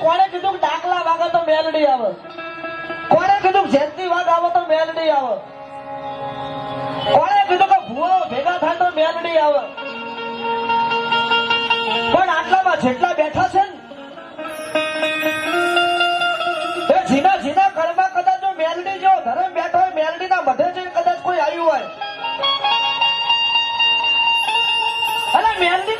કોણે કીધું કે ડાકલા વાગે તો મેલડી આવે? કોણે કીધું કે જયંતી વાગ આવે તો મેલડી આવે? કોણે કીધું કે ભૂવો ભેગા થાય તો મેલડી આવે? પણ આટલામાં જેટલા બેઠા છે ને એ જીના જીના ઘરમાં કદાચ જો મેલડી જેવો ધર્મ બેઠો હોય, મેલડીના મધે જઈને કદાચ કોઈ આવ્યું હોય અને મેલડી